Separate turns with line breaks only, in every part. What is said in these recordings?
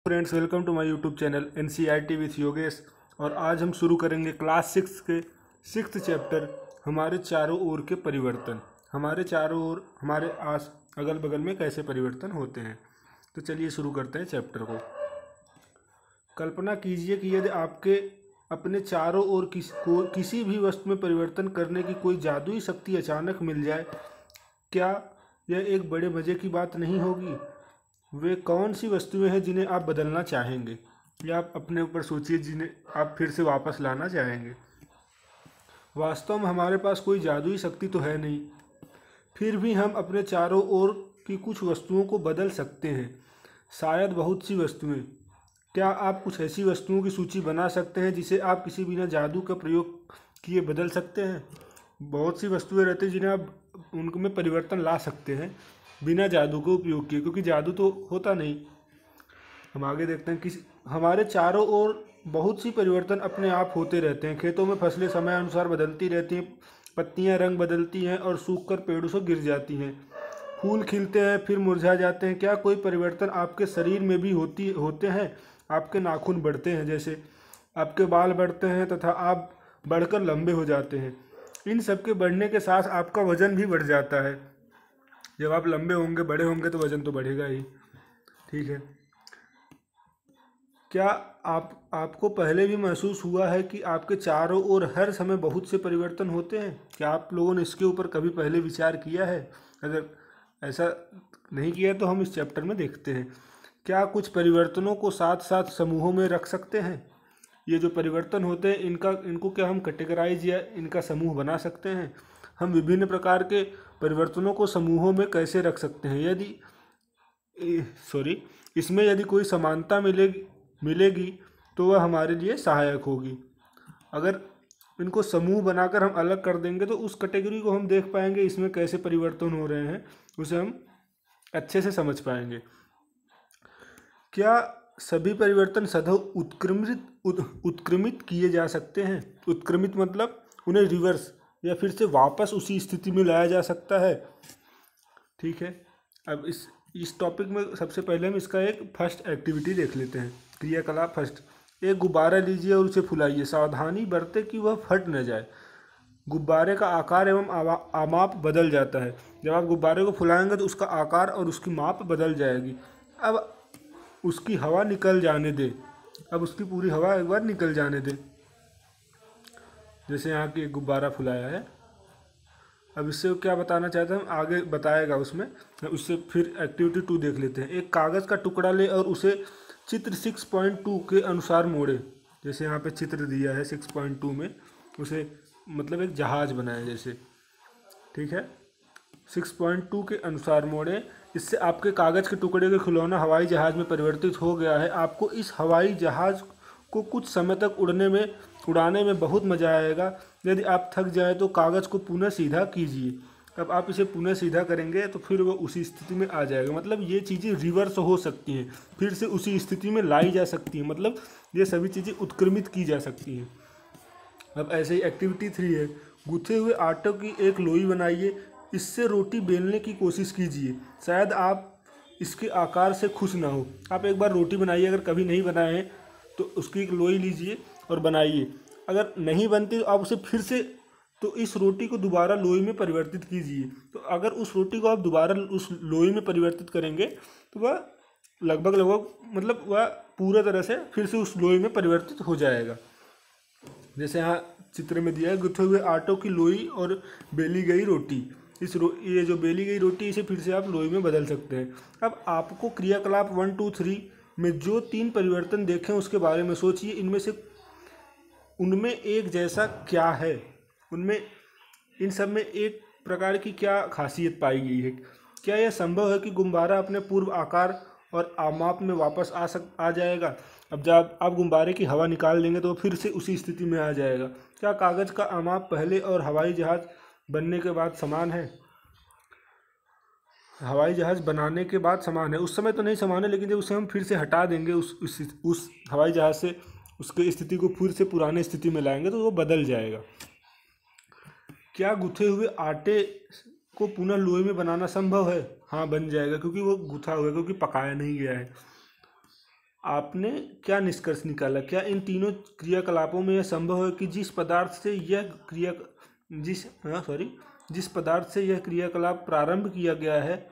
Friends, welcome to my YouTube channel NCERT with Yogesh. और आज हम शुरू करेंगे क्लास 6 के 6th चैप्टर हमारे चारों ओर के परिवर्तन। हमारे चारों ओर हमारे आस अगल बगल में कैसे परिवर्तन होते हैं। तो चलिए शुरू करते हैं चैप्टर को। कल्पना कीजिए कि यदि आपके अपने चारों ओर किसी भी वस्तु में परिवर्तन करने की कोई जादुई शक्ति अचानक मिल जाए, क्या यह एक बड़े मज़े की बात नहीं होगी? वे कौन सी वस्तुएं हैं जिन्हें आप बदलना चाहेंगे, या आप अपने ऊपर सोचिए जिन्हें आप फिर से वापस लाना चाहेंगे। वास्तव में हमारे पास कोई जादुई शक्ति तो है नहीं, फिर भी हम अपने चारों ओर की कुछ वस्तुओं को बदल सकते हैं। शायद बहुत सी वस्तुएं। क्या आप कुछ ऐसी वस्तुओं की सूची बना सकते हैं जिसे आप किसी बिना जादू का प्रयोग किए बदल सकते हैं? बहुत सी वस्तुएं रहती हैं जिन्हें आप उनमें परिवर्तन ला सकते हैं बिना जादू का उपयोग किए, क्योंकि जादू तो होता नहीं। हम आगे देखते हैं कि हमारे चारों ओर बहुत सी परिवर्तन अपने आप होते रहते हैं। खेतों में फसलें समय अनुसार बदलती रहती हैं, पत्तियां रंग बदलती हैं और सूखकर पेड़ों से गिर जाती हैं। फूल खिलते हैं फिर मुरझा जाते हैं। क्या कोई परिवर्तन आपके शरीर में भी होते हैं? आपके नाखून बढ़ते हैं, जैसे आपके बाल बढ़ते हैं तथा आप बढ़कर लंबे हो जाते हैं। इन सब के बढ़ने के साथ आपका वजन भी बढ़ जाता है। जब आप लंबे होंगे, बड़े होंगे, तो वजन तो बढ़ेगा ही। ठीक है। क्या आपको पहले भी महसूस हुआ है कि आपके चारों ओर हर समय बहुत से परिवर्तन होते हैं? क्या आप लोगों ने इसके ऊपर कभी पहले विचार किया है? अगर ऐसा नहीं किया तो हम इस चैप्टर में देखते हैं। क्या कुछ परिवर्तनों को साथ साथ समूहों में रख सकते हैं? ये जो परिवर्तन होते हैं इनको क्या हम कैटेगराइज या इनका समूह बना सकते हैं? हम विभिन्न प्रकार के परिवर्तनों को समूहों में कैसे रख सकते हैं? इसमें यदि कोई समानता मिलेगी तो वह हमारे लिए सहायक होगी। अगर इनको समूह बनाकर हम अलग कर देंगे तो उस कैटेगरी को हम देख पाएंगे, इसमें कैसे परिवर्तन हो रहे हैं उसे हम अच्छे से समझ पाएंगे। क्या सभी परिवर्तन सदैव उत्क्रमित किए जा सकते हैं? उत्क्रमित मतलब उन्हें रिवर्स या फिर से वापस उसी स्थिति में लाया जा सकता है। ठीक है। अब इस टॉपिक में सबसे पहले हम इसका एक फर्स्ट एक्टिविटी देख लेते हैं। क्रियाकलाप फर्स्ट। एक गुब्बारा लीजिए और उसे फुलाइए। सावधानी बरतें कि वह फट न जाए। गुब्बारे का आकार एवं आमाप बदल जाता है। जब आप गुब्बारे को फुलाएंगे तो उसका आकार और उसकी माप बदल जाएगी। अब उसकी हवा निकल जाने दें। अब उसकी पूरी हवा एक बार निकल जाने दें। जैसे यहाँ की एक गुब्बारा फुलाया है। अब इससे क्या बताना चाहते हैं, हम आगे बताएगा उसमें। उससे फिर एक्टिविटी 2 देख लेते हैं। एक कागज़ का टुकड़ा ले और उसे चित्र 6.2 के अनुसार मोड़े। जैसे यहाँ पे चित्र दिया है 6.2 में, उसे मतलब एक जहाज बनाए जैसे। ठीक है। 6.2 के अनुसार मोड़े। इससे आपके कागज़ के टुकड़े का खिलौना हवाई जहाज़ में परिवर्तित हो गया है। आपको इस हवाई जहाज़ को कुछ समय तक उड़ाने में बहुत मज़ा आएगा। यदि आप थक जाए तो कागज़ को पुनः सीधा कीजिए। अब आप इसे पुनः सीधा करेंगे तो फिर वो उसी स्थिति में आ जाएगा। मतलब ये चीज़ें रिवर्स हो सकती हैं, फिर से उसी स्थिति में लाई जा सकती हैं। मतलब ये सभी चीज़ें उत्क्रमित की जा सकती हैं। अब ऐसे ही एक्टिविटी 3 है। गूँथे हुए आटे की एक लोई बनाइए। इससे रोटी बेलने की कोशिश कीजिए। शायद आप इसके आकार से खुश ना हो। आप एक बार रोटी बनाइए, अगर कभी नहीं बनाए हैं तो उसकी एक लोई लीजिए और बनाइए। अगर नहीं बनती तो आप उसे फिर से इस रोटी को दोबारा लोई में परिवर्तित कीजिए। तो अगर उस रोटी को आप दोबारा उस लोई में परिवर्तित करेंगे तो वह लगभग मतलब वह पूरा तरह से फिर से उस लोई में परिवर्तित हो जाएगा। जैसे यहाँ चित्र में दिया है, गुथे हुए आटों की लोई और बेली गई रोटी। ये जो बेली गई रोटी, इसे फिर से आप लोई में बदल सकते हैं। अब आपको क्रियाकलाप 1, 2, 3 में जो 3 परिवर्तन देखें उसके बारे में सोचिए। उनमें एक जैसा क्या है? इन सब में एक प्रकार की क्या खासियत पाई गई है? क्या यह संभव है कि गुब्बारा अपने पूर्व आकार और आमाप में वापस आ जाएगा? अब जब आप गुब्बारे की हवा निकाल देंगे तो फिर से उसी स्थिति में आ जाएगा। क्या कागज़ का आमाप पहले और हवाई जहाज़ बनने के बाद समान है? हवाई जहाज़ बनाने के बाद समान है। उस समय तो नहीं समान है, लेकिन जब उसे हम फिर से हटा देंगे उस हवाई जहाज़ से, उसकी स्थिति को फिर से पुराने स्थिति में लाएंगे तो वो बदल जाएगा। क्या गुथे हुए आटे को पुनः लोई में बनाना संभव है? हाँ, बन जाएगा, क्योंकि वो गुथा हुआ है, क्योंकि पकाया नहीं गया है। आपने क्या निष्कर्ष निकाला? क्या इन तीनों क्रियाकलापों में यह संभव है कि जिस पदार्थ से यह क्रियाकलाप प्रारंभ किया गया है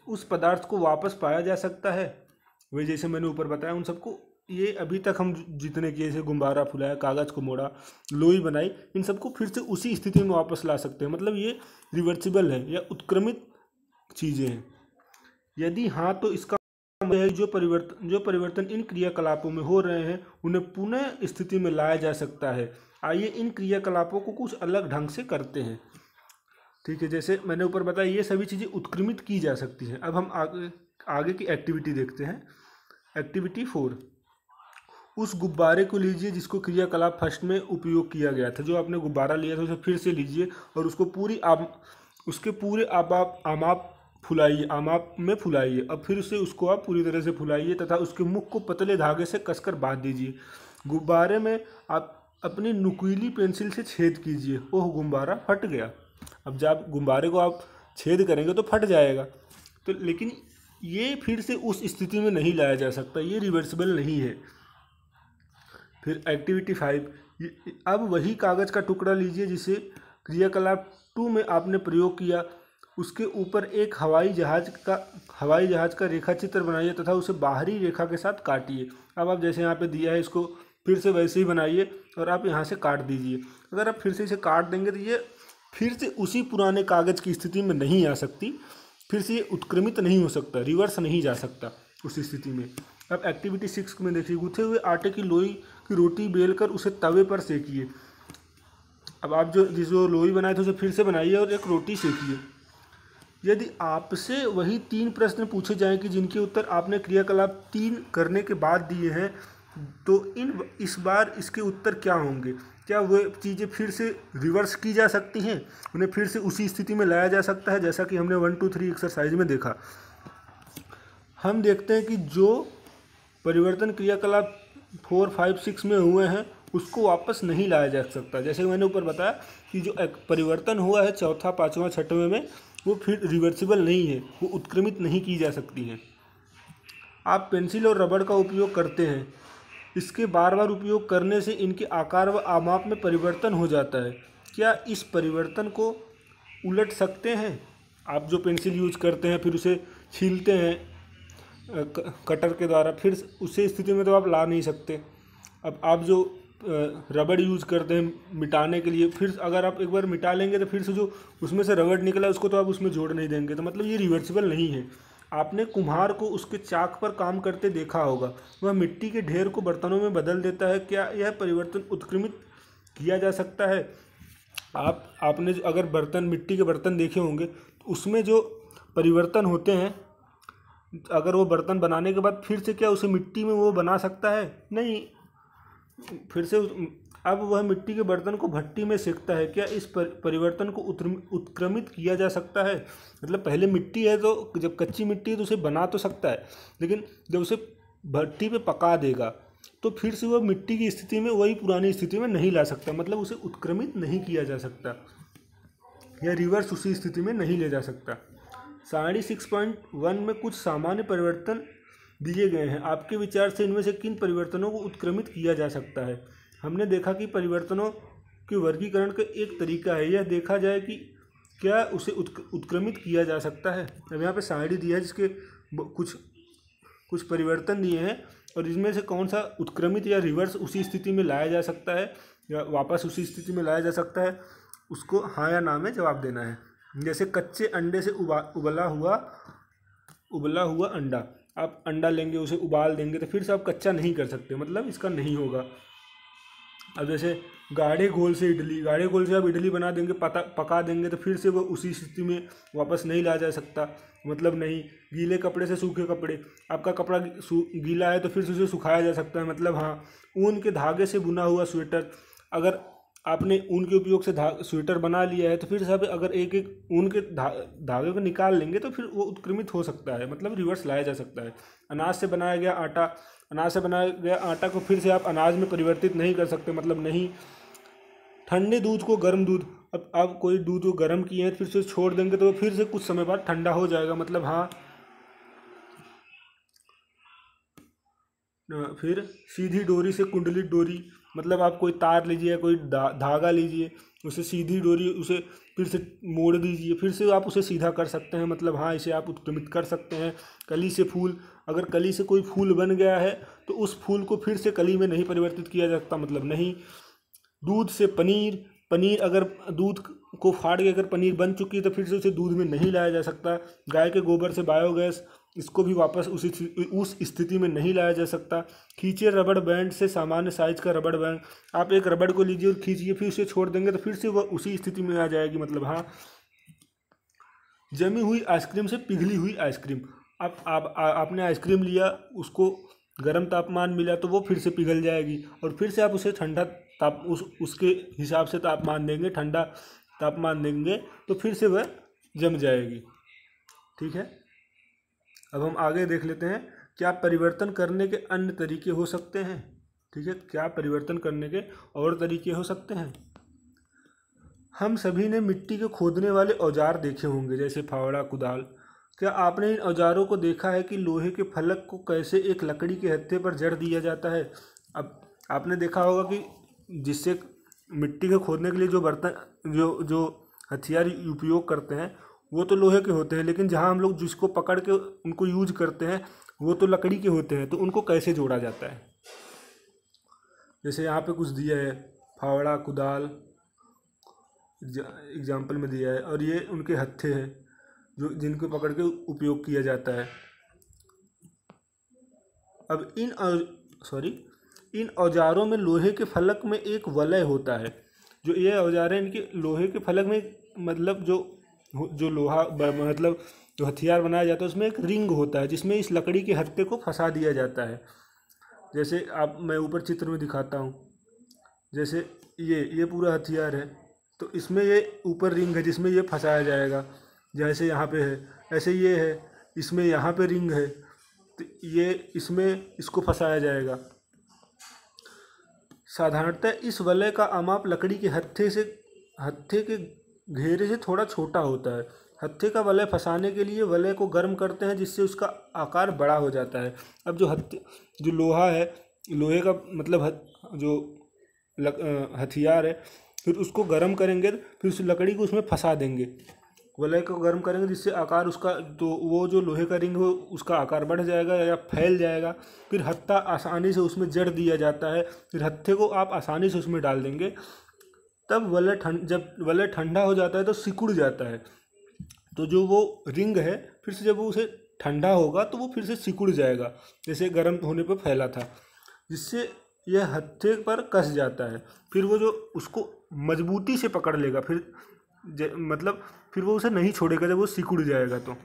उस पदार्थ को वापस पाया जा सकता है? वही जैसे मैंने ऊपर बताया उन सबको, ये अभी तक हम जितने किए, जैसे गुब्बारा फुलाया, कागज़ को मोड़ा, लोई बनाई, इन सबको फिर से उसी स्थिति में वापस ला सकते हैं। मतलब ये रिवर्सिबल है या उत्क्रमित चीज़ें हैं। यदि हाँ, तो इसका मतलब है जो परिवर्तन इन क्रियाकलापों में हो रहे हैं उन्हें पुनः स्थिति में लाया जा सकता है। आइए इन क्रियाकलापों को कुछ अलग ढंग से करते हैं। ठीक है, जैसे मैंने ऊपर बताया ये सभी चीज़ें उत्क्रमित की जा सकती हैं। अब हम आगे की एक्टिविटी देखते हैं। एक्टिविटी 4, उस गुब्बारे को लीजिए जिसको क्रियाकलाप फर्स्ट में उपयोग किया गया था। जो आपने गुब्बारा लिया था उसे फिर से लीजिए और उसके पूरे आमाप में फुलाइए। अब फिर से उसको आप पूरी तरह से फुलाइए तथा उसके मुख को पतले धागे से कसकर बांध दीजिए। गुब्बारे में आप अपनी नुकीली पेंसिल से छेद कीजिए। ओह, गुब्बारा फट गया। अब जब गुब्बारे को आप छेद करेंगे तो फट जाएगा, तो लेकिन ये फिर से उस स्थिति में नहीं लाया जा सकता, ये रिवर्सिबल नहीं है। फिर एक्टिविटी 5, अब वही कागज़ का टुकड़ा लीजिए जिसे क्रियाकलाप 2 में आपने प्रयोग किया। उसके ऊपर एक हवाई जहाज का रेखा चित्र बनाइए तथा उसे बाहरी रेखा के साथ काटिए। अब आप जैसे यहाँ पे दिया है इसको फिर से वैसे ही बनाइए और आप यहाँ से काट दीजिए। अगर आप फिर से इसे काट देंगे तो ये फिर से उसी पुराने कागज़ की स्थिति में नहीं आ सकती, फिर से ये उत्क्रमित नहीं हो सकता, रिवर्स नहीं जा सकता उस स्थिति में। अब एक्टिविटी 6 में देखिए, गूथे हुए आटे की लोई की रोटी बेलकर उसे तवे पर सेकिए। अब आप जो लोई बनाए थे उसे फिर से बनाइए और एक रोटी सेकिए। यदि आपसे वही 3 प्रश्न पूछे जाएं कि जिनके उत्तर आपने क्रियाकलाप 3 करने के बाद दिए हैं, तो इस बार इसके उत्तर क्या होंगे? क्या वो चीज़ें फिर से रिवर्स की जा सकती हैं, उन्हें फिर से उसी स्थिति में लाया जा सकता है, जैसा कि हमने 1, 2, 3 एक्सरसाइज में देखा। हम देखते हैं कि जो परिवर्तन क्रियाकलाप 4, 5, 6 में हुए हैं उसको वापस नहीं लाया जा सकता। जैसे मैंने ऊपर बताया कि जो परिवर्तन हुआ है चौथा, पाँचवा, छठवें में, वो फिर रिवर्सिबल नहीं है, वो उत्क्रमित नहीं की जा सकती है। आप पेंसिल और रबड़ का उपयोग करते हैं, इसके बार बार उपयोग करने से इनके आकार व आमाप में परिवर्तन हो जाता है। क्या इस परिवर्तन को उलट सकते हैं? आप जो पेंसिल यूज करते हैं फिर उसे छीलते हैं कटर के द्वारा, फिर उसी स्थिति में तो आप ला नहीं सकते। अब आप जो रबड़ यूज़ करते हैं मिटाने के लिए, फिर अगर आप एक बार मिटा लेंगे तो फिर से जो उसमें से रबड़ निकला उसको तो आप उसमें जोड़ नहीं देंगे, तो मतलब ये रिवर्सिबल नहीं है। आपने कुम्हार को उसके चाक पर काम करते देखा होगा, वह मिट्टी के ढेर को बर्तनों में बदल देता है। क्या यह परिवर्तन उत्क्रमित किया जा सकता है? आपने अगर मिट्टी के बर्तन देखे होंगे तो उसमें जो परिवर्तन होते हैं, अगर वो बर्तन बनाने के बाद फिर से क्या उसे मिट्टी में वो बना सकता है? नहीं। फिर से अब वह मिट्टी के बर्तन को भट्टी में सेकता है। क्या इस परिवर्तन को उत्क्रमित किया जा सकता है? मतलब पहले मिट्टी है तो जब कच्ची मिट्टी है तो उसे बना तो सकता है, लेकिन जब उसे भट्टी पे पका देगा तो फिर से वह मिट्टी की स्थिति में, वही पुरानी स्थिति में नहीं ला सकता। मतलब उसे उत्क्रमित नहीं किया जा सकता या रिवर्स उसी स्थिति में नहीं ले जा सकता। सारणी 6.1 में कुछ सामान्य परिवर्तन दिए गए हैं। आपके विचार से इनमें से किन परिवर्तनों को उत्क्रमित किया जा सकता है? हमने देखा कि परिवर्तनों के वर्गीकरण का एक तरीका है यह देखा जाए कि क्या उसे उत्क्रमित किया जा सकता है। अब यहाँ पे सारणी दिया है जिसके कुछ परिवर्तन दिए हैं और इसमें से कौन सा उत्क्रमित या रिवर्स उसी स्थिति में लाया जा सकता है या वापस उसी स्थिति में लाया जा सकता है, उसको हाँ या ना में जवाब देना है। जैसे कच्चे अंडे से उबला हुआ अंडा, आप अंडा लेंगे उसे उबाल देंगे तो फिर से आप कच्चा नहीं कर सकते, मतलब इसका नहीं होगा। अब जैसे गाढ़े घोल से आप इडली बना देंगे, पका देंगे तो फिर से वो उसी स्थिति में वापस नहीं लाया जा सकता, मतलब नहीं। गीले कपड़े से सूखे कपड़े, आपका कपड़ा गीला है तो फिर से उसे सुखाया जा सकता है, मतलब हाँ। ऊन के धागे से बुना हुआ स्वेटर, अगर आपने ऊन के उपयोग से स्वेटर बना लिया है तो फिर सब अगर एक एक ऊन के धागे को निकाल लेंगे तो फिर वो उत्क्रमित हो सकता है, मतलब रिवर्स लाया जा सकता है। अनाज से बनाया गया आटा को फिर से आप अनाज में परिवर्तित नहीं कर सकते, मतलब नहीं। ठंडे दूध को गर्म दूध, अब आप कोई दूध को गर्म किए हैं फिर से छोड़ देंगे तो फिर से कुछ समय बाद ठंडा हो जाएगा, मतलब हाँ। फिर सीधी डोरी से कुंडलित डोरी, मतलब आप कोई तार लीजिए, कोई धागा लीजिए, उसे सीधी डोरी उसे फिर से मोड़ दीजिए, फिर से आप उसे सीधा कर सकते हैं, मतलब हाँ इसे आप उत्क्रमित कर सकते हैं। कली से फूल, अगर कली से कोई फूल बन गया है तो उस फूल को फिर से कली में नहीं परिवर्तित किया जा सकता, मतलब नहीं। दूध से पनीर, पनीर अगर दूध को फाड़ के अगर पनीर बन चुकी है तो फिर से उसे दूध में नहीं लाया जा सकता। गाय के गोबर से बायोगैस, इसको भी वापस उस स्थिति में नहीं लाया जा सकता। खींचे रबड़ बैंड से, सामान्य साइज का रबड़ बैंड, आप एक रबड़ को लीजिए और खींचिए, फिर उसे छोड़ देंगे तो फिर से वह उसी स्थिति में आ जाएगी, मतलब हाँ। जमी हुई आइसक्रीम से पिघली हुई आइसक्रीम, आपने आइसक्रीम लिया, उसको गर्म तापमान मिला तो वो फिर से पिघल जाएगी, और फिर से आप उसे ठंडा उसके हिसाब से तापमान देंगे, ठंडा तापमान देंगे तो फिर से वह जम जाएगी। ठीक है, अब हम आगे देख लेते हैं क्या परिवर्तन करने के अन्य तरीके हो सकते हैं। ठीक है, क्या परिवर्तन करने के और तरीके हो सकते हैं। हम सभी ने मिट्टी के खोदने वाले औजार देखे होंगे, जैसे फावड़ा, कुदाल। क्या आपने इन औजारों को देखा है कि लोहे के फलक को कैसे एक लकड़ी के हत्थे पर जड़ दिया जाता है। अब आपने देखा होगा कि जिससे मिट्टी के खोदने के लिए जो बर्तन जो हथियार उपयोग करते हैं वो तो लोहे के होते हैं, लेकिन जहाँ हम लोग जिसको पकड़ के उनको यूज करते हैं वो तो लकड़ी के होते हैं। तो उनको कैसे जोड़ा जाता है, जैसे यहाँ पे कुछ दिया है, फावड़ा, कुदाल एग्जाम्पल में दिया है, और ये उनके हत्थे हैं जो जिनको पकड़ के उपयोग किया जाता है। अब इन औजारों में लोहे के फलक में एक वलय होता है। जो ये औजार हैं इनके लोहे के फलक में, मतलब जो लोहा, मतलब जो हथियार बनाया जाता है उसमें एक रिंग होता है जिसमें इस लकड़ी के हत्थे को फंसा दिया जाता है। जैसे मैं ऊपर चित्र में दिखाता हूँ, जैसे ये पूरा हथियार है तो इसमें ये ऊपर रिंग है जिसमें ये फंसाया जाएगा, जैसे यहाँ पे है, ऐसे ये है, इसमें यहाँ पे रिंग है तो ये इसमें इसको फंसाया जाएगा। साधारणतः इस वलय का आमाप लकड़ी के हत्थे के घेरे से थोड़ा छोटा होता है। हत्थे का वलय फंसाने के लिए वलय को गर्म करते हैं जिससे उसका आकार बड़ा हो जाता है। अब जो लोहा है, लोहे का मतलब जो हथियार है, फिर उसको गर्म करेंगे, फिर उस लकड़ी को उसमें फंसा देंगे, वलय को गर्म करेंगे जिससे आकार उसका, तो वो जो लोहे का रिंग हो उसका आकार बढ़ जाएगा या फैल जाएगा। फिर हत्था आसानी से उसमें जड़ दिया जाता है, फिर हत्थे को आप आसानी से उसमें डाल देंगे। तब जब वलय ठंडा हो जाता है तो सिकुड़ जाता है, तो जो वो रिंग है फिर से जब वो उसे ठंडा होगा तो वो फिर से सिकुड़ जाएगा, जैसे गर्म होने पर फैला था, जिससे यह हत्थे पर कस जाता है। फिर वो जो उसको मजबूती से पकड़ लेगा, मतलब फिर वो उसे नहीं छोड़ेगा जब वो सिकुड़ जाएगा। तो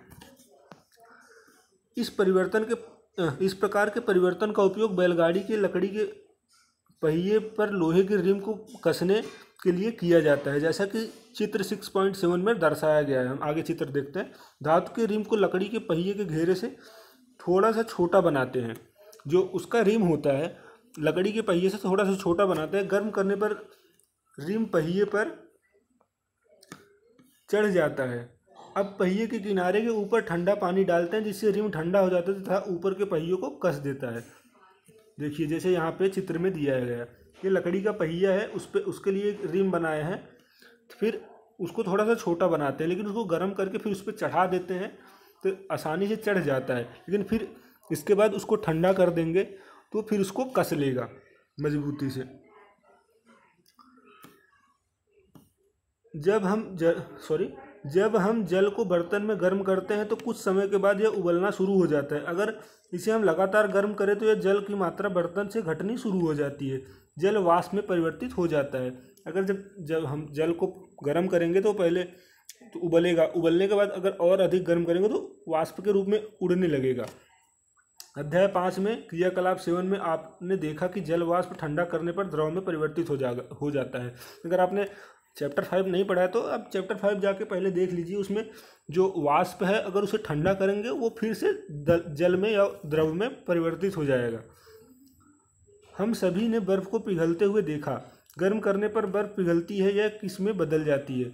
इस प्रकार के परिवर्तन का उपयोग बैलगाड़ी के लकड़ी के पहिए पर लोहे के रिम को कसने के लिए किया जाता है, जैसा कि चित्र 6.7 में दर्शाया गया है। हम आगे चित्र देखते हैं। धातु के रिम को लकड़ी के पहिए के घेरे से थोड़ा सा छोटा बनाते हैं। जो उसका रिम होता है लकड़ी के पहिए से थोड़ा सा छोटा बनाते हैं। गर्म करने पर रिम पहिए पर चढ़ जाता है। अब पहिए के किनारे के ऊपर ठंडा पानी डालते हैं जिससे रिम ठंडा हो जाता है तथा ऊपर के पहियों को कस देता है। देखिए जैसे यहाँ पे चित्र में दिया गया, ये लकड़ी का पहिया है, उसके लिए रिम बनाए हैं, फिर उसको थोड़ा सा छोटा बनाते हैं, लेकिन उसको गर्म करके फिर उस पर चढ़ा देते हैं तो आसानी से चढ़ जाता है। लेकिन फिर इसके बाद उसको ठंडा कर देंगे तो फिर उसको कस लेगा मजबूती से। जब हम जल को बर्तन में गर्म करते हैं तो कुछ समय के बाद यह उबलना शुरू हो जाता है। अगर इसे हम लगातार गर्म करें तो यह जल की मात्रा बर्तन से घटनी शुरू हो जाती है, जल वाष्प में परिवर्तित हो जाता है। अगर जब हम जल को गर्म करेंगे तो पहले तो उबलेगा, उबलने के बाद अगर और अधिक गर्म करेंगे तो वाष्प के रूप में उड़ने लगेगा। अध्याय 5 में क्रियाकलाप 7 में आपने देखा कि जल वाष्प ठंडा करने पर द्रव में परिवर्तित हो जाता है। अगर आपने चैप्टर 5 नहीं पढ़ा है तो आप चैप्टर 5 जाके पहले देख लीजिए। उसमें जो वाष्प है अगर उसे ठंडा करेंगे वो फिर से जल में या द्रव में परिवर्तित हो जाएगा। हम सभी ने बर्फ़ को पिघलते हुए देखा। गर्म करने पर बर्फ़ पिघलती है या किस में बदल जाती है।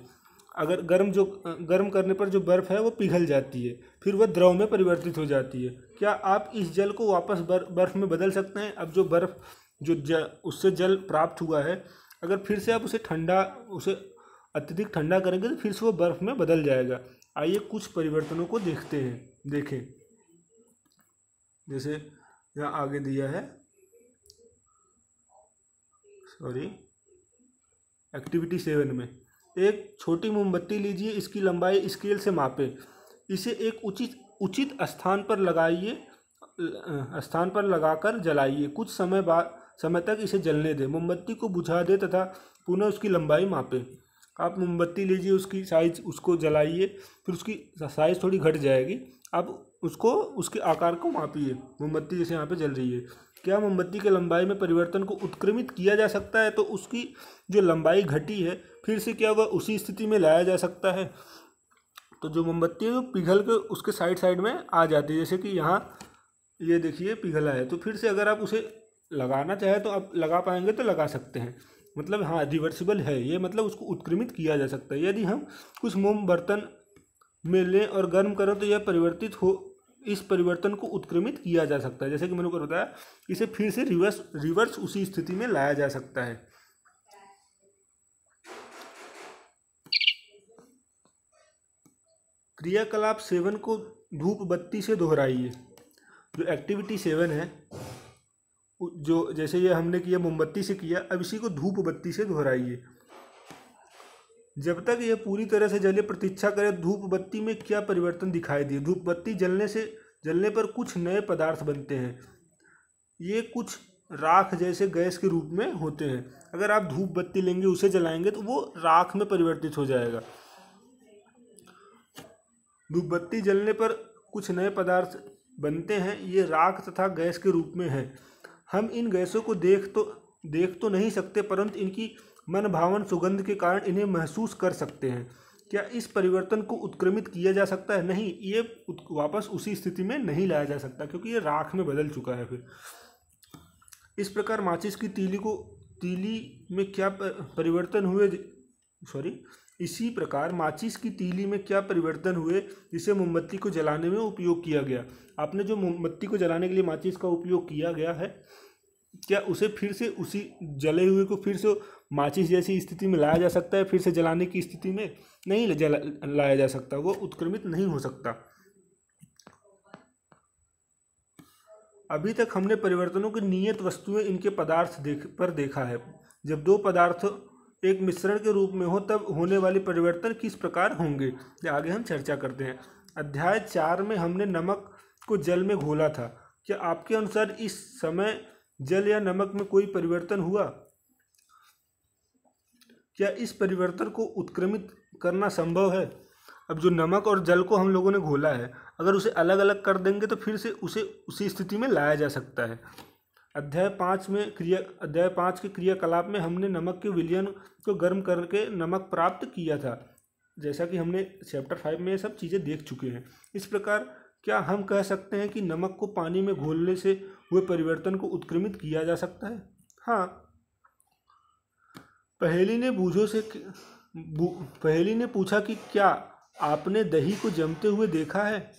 अगर गर्म करने पर जो बर्फ़ है वो पिघल जाती है, फिर वह द्रव में परिवर्तित हो जाती है। क्या आप इस जल को वापस बर्फ़ में बदल सकते हैं? अब जो बर्फ़ उससे जल प्राप्त हुआ है, अगर फिर से आप उसे अत्यधिक ठंडा करेंगे तो फिर से वो बर्फ़ में बदल जाएगा। आइए कुछ परिवर्तनों को देखें। जैसे यहाँ आगे दिया है, एक्टिविटी 7 में, एक छोटी मोमबत्ती लीजिए, इसकी लंबाई स्केल से मापें, इसे एक उचित स्थान पर लगाकर जलाइए, कुछ समय तक इसे जलने दें, मोमबत्ती को बुझा दें तथा पुनः उसकी लंबाई मापें। आप मोमबत्ती लीजिए, उसकी साइज उसको जलाइए, फिर उसकी साइज थोड़ी घट जाएगी, आप उसके आकार को मापिए। मोमबत्ती जैसे यहाँ पे जल रही है, क्या मोमबत्ती के लंबाई में परिवर्तन को उत्क्रमित किया जा सकता है? तो उसकी जो लंबाई घटी है फिर से क्या वह उसी स्थिति में लाया जा सकता है? तो जो मोमबत्ती है वो पिघल के उसके साइड में आ जाती है, जैसे कि यहाँ ये देखिए पिघला है। तो फिर से अगर आप उसे लगाना चाहे तो आप लगा पाएंगे तो लगा सकते हैं, मतलब हाँ रिवर्सिबल है ये, मतलब उसको उत्क्रमित किया जा सकता है। यदि हम कुछ मोम बर्तन में लें और गर्म करें तो यह इस परिवर्तन को उत्क्रमित किया जा सकता है। जैसे कि मैंने को बताया, इसे फिर से रिवर्स उसी स्थिति में लाया जा सकता है। क्रियाकलाप 7 को धूप बत्ती से दोहराइए। जो एक्टिविटी 7 है, जो जैसे ये हमने किया मोमबत्ती से किया, अब इसी को धूप बत्ती से दोहराइए। जब तक यह पूरी तरह से जले प्रतीक्षा करें। धूप बत्ती में क्या परिवर्तन दिखाई दिए? धूप बत्ती जलने पर कुछ नए पदार्थ बनते हैं, ये कुछ राख जैसे गैस के रूप में होते हैं। अगर आप धूप बत्ती लेंगे, उसे जलाएंगे तो वो राख में परिवर्तित हो जाएगा। धूप बत्ती जलने पर कुछ नए पदार्थ बनते हैं, ये राख तथा गैस के रूप में है। हम इन गैसों को देख तो नहीं सकते, परंतु इनकी मन भावन सुगंध के कारण इन्हें महसूस कर सकते हैं। क्या इस परिवर्तन को उत्क्रमित किया जा सकता है? नहीं, ये वापस उसी स्थिति में नहीं लाया जा सकता, क्योंकि ये राख में बदल चुका है। फिर इस प्रकार माचिस की तीली में क्या परिवर्तन हुए? इसी प्रकार माचिस की तीली में क्या परिवर्तन हुए जिसे मोमबत्ती को जलाने में उपयोग किया गया? आपने जो मोमबत्ती को जलाने के लिए माचिस का उपयोग किया गया है, क्या उसे फिर से उसी जले हुए को फिर से माचिस जैसी स्थिति में लाया जा सकता है? फिर से जलाने की स्थिति में नहीं लाया जा सकता, वो उत्क्रमित नहीं हो सकता। अभी तक हमने परिवर्तनों की नियत वस्तुएं, इनके पदार्थ पर देखा है। जब दो पदार्थ एक मिश्रण के रूप में हो तब होने वाले परिवर्तन किस प्रकार होंगे, आगे हम चर्चा करते हैं। अध्याय 4 में हमने नमक को जल में घोला था। क्या आपके अनुसार इस समय जल या नमक में कोई परिवर्तन हुआ? क्या इस परिवर्तन को उत्क्रमित करना संभव है? अब जो नमक और जल को हम लोगों ने घोला है, अगर उसे अलग अलग कर देंगे तो फिर से उसे उसी स्थिति में लाया जा सकता है। अध्याय 5 के क्रियाकलाप में हमने नमक के विलयन को गर्म करके नमक प्राप्त किया था। जैसा कि हमने चैप्टर 5 में ये सब चीज़ें देख चुके हैं। इस प्रकार क्या हम कह सकते हैं कि नमक को पानी में घोलने से हुए परिवर्तन को उत्क्रमित किया जा सकता है? हाँ। पहेली ने पूछा कि क्या आपने दही को जमते हुए देखा है?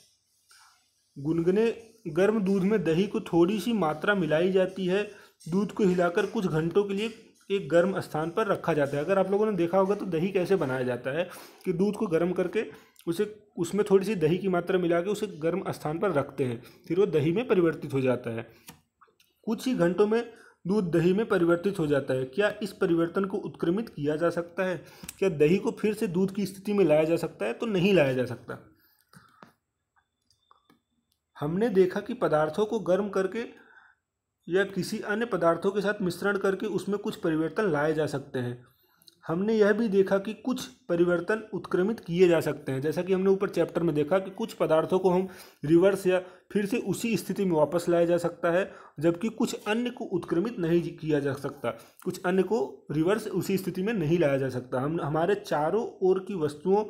गुनगुने गर्म दूध में दही को थोड़ी सी मात्रा मिलाई जाती है, दूध को हिलाकर कुछ घंटों के लिए एक गर्म स्थान पर रखा जाता है। अगर आप लोगों ने देखा होगा तो दही कैसे बनाया जाता है कि दूध को गर्म करके उसमें थोड़ी सी दही की मात्रा मिला के उसे गर्म स्थान पर रखते हैं, फिर वो दही में परिवर्तित हो जाता है। कुछ ही घंटों में दूध दही में परिवर्तित हो जाता है। क्या इस परिवर्तन को उत्क्रमित किया जा सकता है? क्या दही को फिर से दूध की स्थिति में लाया जा सकता है? तो नहीं लाया जा सकता। हमने देखा कि पदार्थों को गर्म करके या किसी अन्य पदार्थों के साथ मिश्रण करके उसमें कुछ परिवर्तन लाए जा सकते हैं। हमने यह भी देखा कि कुछ परिवर्तन उत्क्रमित किए जा सकते हैं, जैसा कि हमने ऊपर चैप्टर में देखा कि कुछ पदार्थों को हम रिवर्स या फिर से उसी स्थिति में वापस लाया जा सकता है, जबकि कुछ अन्य को उत्क्रमित नहीं किया जा सकता, कुछ अन्य को रिवर्स उसी स्थिति में नहीं लाया जा सकता। हमारे चारों ओर की वस्तुओं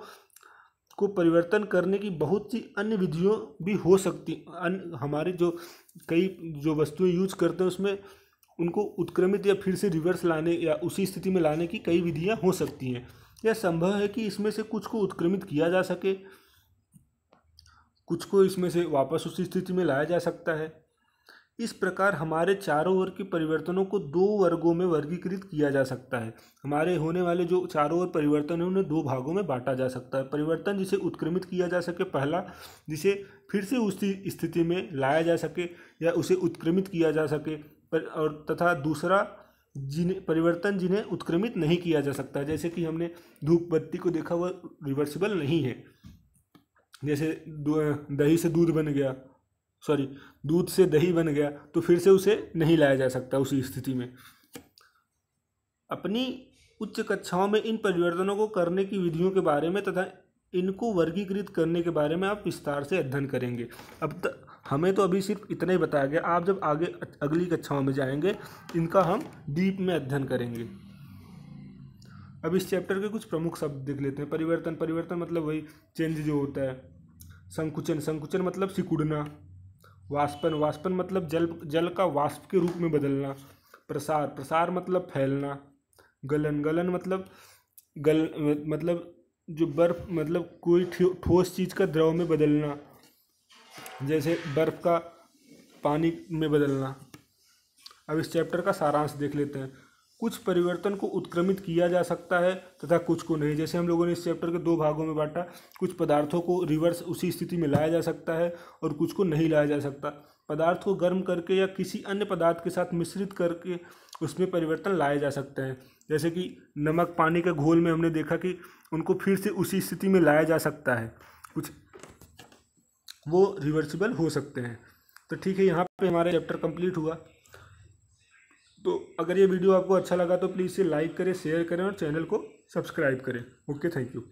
को परिवर्तन करने की बहुत सी अन्य विधियों भी हो सकती। हमारे जो वस्तुएं यूज करते हैं उसमें उनको उत्क्रमित या फिर से रिवर्स लाने या उसी स्थिति में लाने की कई विधियां हो सकती हैं। यह संभव है कि इसमें से कुछ को उत्क्रमित किया जा सके, कुछ को इसमें से वापस उसी स्थिति में लाया जा सकता है। इस प्रकार हमारे चारों ओर के परिवर्तनों को दो वर्गों में वर्गीकृत किया जा सकता है। हमारे होने वाले जो चारों ओर परिवर्तन है उन्हें दो भागों में बांटा जा सकता है। परिवर्तन जिसे उत्क्रमित किया जा सके, पहला जिसे फिर से उसी स्थिति में लाया जा सके या उसे उत्क्रमित किया जा सके, और तथा दूसरा परिवर्तन जिन्हें उत्क्रमित नहीं किया जा सकता, जैसे कि हमने धूप बत्ती को देखा, वह रिवर्सिबल नहीं है। जैसे दही से दूध बन गया, दूध से दही बन गया, तो फिर से उसे नहीं लाया जा सकता उसी स्थिति में। अपनी उच्च कक्षाओं में इन परिवर्तनों को करने की विधियों के बारे में तथा इनको वर्गीकृत करने के बारे में आप विस्तार से अध्ययन करेंगे। अब तक हमें तो अभी सिर्फ इतना ही बताया गया, आप जब आगे अगली कक्षाओं में जाएंगे इनका हम डीप में अध्ययन करेंगे। अब इस चैप्टर के कुछ प्रमुख शब्द देख लेते हैं। परिवर्तन मतलब वही चेंज जो होता है। संकुचन मतलब सिकुड़ना। वाष्पन मतलब जल का वाष्प के रूप में बदलना। प्रसार मतलब फैलना। गलन मतलब जो बर्फ मतलब कोई ठोस चीज़ का द्रव में बदलना, जैसे बर्फ का पानी में बदलना। अब इस चैप्टर का सारांश देख लेते हैं। कुछ परिवर्तन को उत्क्रमित किया जा सकता है तथा कुछ को नहीं। जैसे हम लोगों ने इस चैप्टर के दो भागों में बांटा, कुछ पदार्थों को रिवर्स उसी स्थिति में लाया जा सकता है और कुछ को नहीं लाया जा सकता। पदार्थ को गर्म करके या किसी अन्य पदार्थ के साथ मिश्रित करके उसमें परिवर्तन लाए जा सकते हैं। जैसे कि नमक पानी के घोल में हमने देखा कि उनको फिर से उसी स्थिति में लाया जा सकता है, कुछ वो रिवर्सिबल हो सकते हैं। तो ठीक है, यहाँ पे हमारा चैप्टर कंप्लीट हुआ। तो अगर ये वीडियो आपको अच्छा लगा तो प्लीज़ इसे लाइक करें, शेयर करें और चैनल को सब्सक्राइब करें। Okay, thank you.